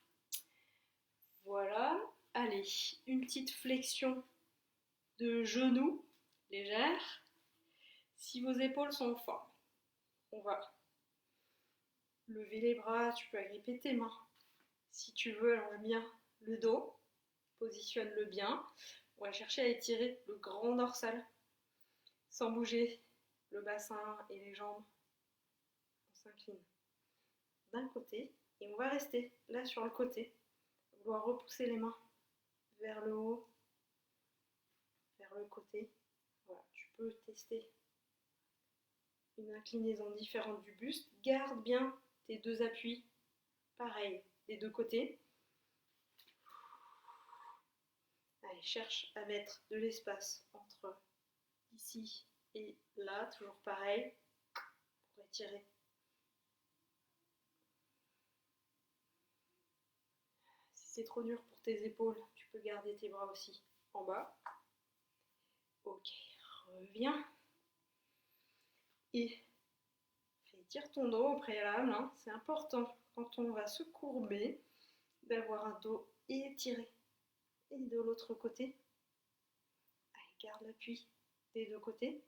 Voilà. Allez, une petite flexion de genoux légère. Si vos épaules sont en forme, on va lever les bras, tu peux agripper tes mains. Si tu veux, allonge bien le dos, positionne-le bien. On va chercher à étirer le grand dorsal sans bouger le bassin et les jambes. On s'incline d'un côté et on va rester là sur le côté. On va repousser les mains vers le haut, vers le côté. Voilà, tu peux tester une inclinaison différente du buste. Garde bien tes deux appuis, pareil, des deux côtés. Allez, cherche à mettre de l'espace entre ici et là, toujours pareil, pour étirer. Si c'est trop dur pour tes épaules, tu peux garder tes bras aussi en bas. Ok, reviens. Et étire ton dos au préalable, hein. C'est important quand on va se courber d'avoir un dos étiré. Et de l'autre côté, allez, garde l'appui des deux côtés.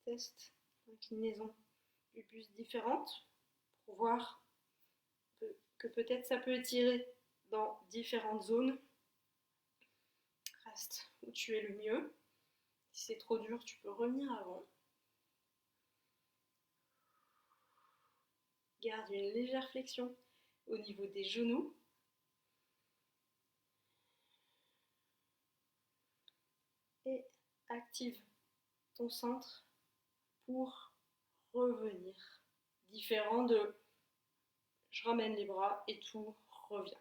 Teste l'inclinaison du buste différente pour voir que peut-être ça peut étirer dans différentes zones. Reste où tu es le mieux. Si c'est trop dur, tu peux revenir avant. Garde une légère flexion au niveau des genoux. Et active ton centre pour revenir. Différent de je ramène les bras et tout revient.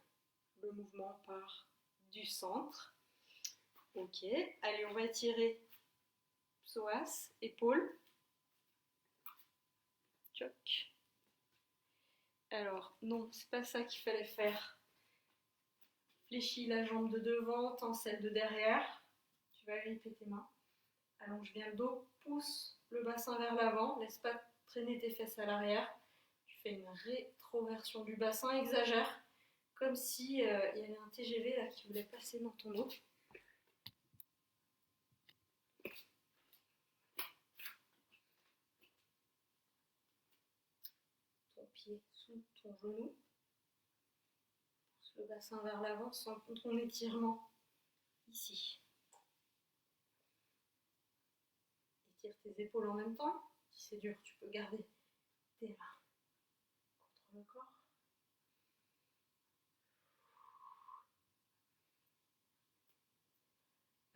Le mouvement part du centre. Ok, allez, on va étirer psoas, épaules. Choc. Alors, non, c'est pas ça qu'il fallait faire. Fléchis la jambe de devant, tends celle de derrière. Tu vas gripper tes mains. Allonge bien le dos, pousse le bassin vers l'avant, laisse pas traîner tes fesses à l'arrière. Tu fais une rétroversion du bassin, exagère, comme si il y avait un TGV là qui voulait passer dans ton dos. Ton pied sous ton genou. Pousse le bassin vers l'avant sans ton étirement ici. Étire tes épaules en même temps. Si c'est dur, tu peux garder tes mains contre le corps.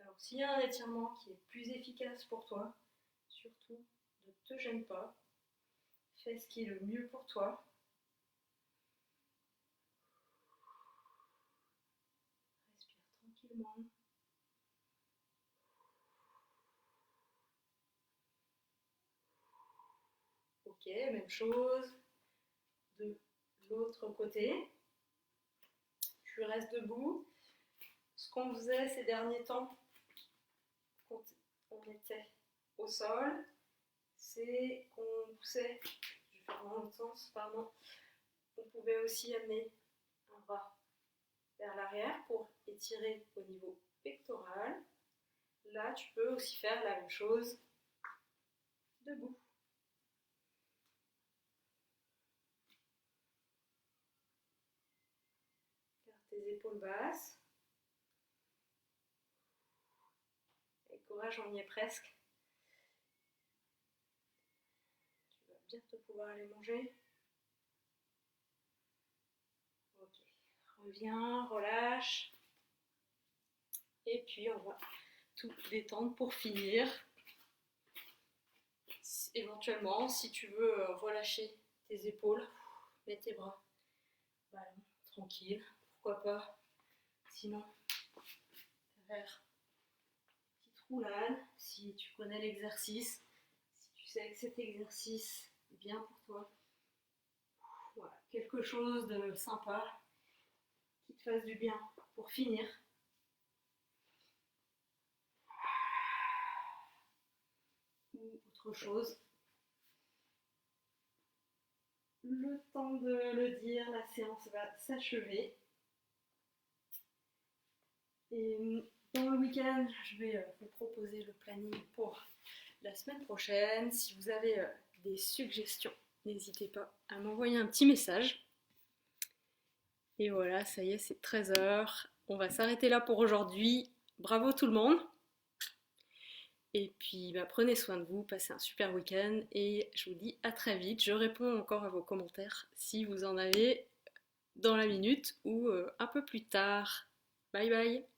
Alors, s'il y a un étirement qui est plus efficace pour toi, surtout ne te gêne pas. Fais ce qui est le mieux pour toi. Respire tranquillement. Ok, même chose de l'autre côté. Tu restes debout. Ce qu'on faisait ces derniers temps, quand on était au sol, c'est qu'on poussait, je vais faire dans l'autre sens, pardon, on pouvait aussi amener un bras vers l'arrière pour étirer au niveau pectoral. Là, tu peux aussi faire la même chose debout. Garde tes épaules basses. Avec courage, on y est presque. Tu vas bientôt pouvoir aller manger. Reviens, relâche. Et puis on va tout détendre pour finir. Éventuellement, si tu veux relâcher tes épaules, mets tes bras ballon, tranquille, pourquoi pas. Sinon, faire une petite roulade si tu connais l'exercice, si tu sais que cet exercice est bien pour toi. Voilà, quelque chose de sympa qui te fasse du bien pour finir. Ou autre chose. Le temps de le dire, la séance va s'achever. Et dans le week-end, je vais vous proposer le planning pour la semaine prochaine. Si vous avez des suggestions, n'hésitez pas à m'envoyer un petit message. Et voilà, ça y est, c'est 13h. On va s'arrêter là pour aujourd'hui. Bravo tout le monde. Et puis prenez soin de vous, passez un super week-end et je vous dis à très vite. Je réponds encore à vos commentaires si vous en avez dans la minute ou un peu plus tard. Bye bye.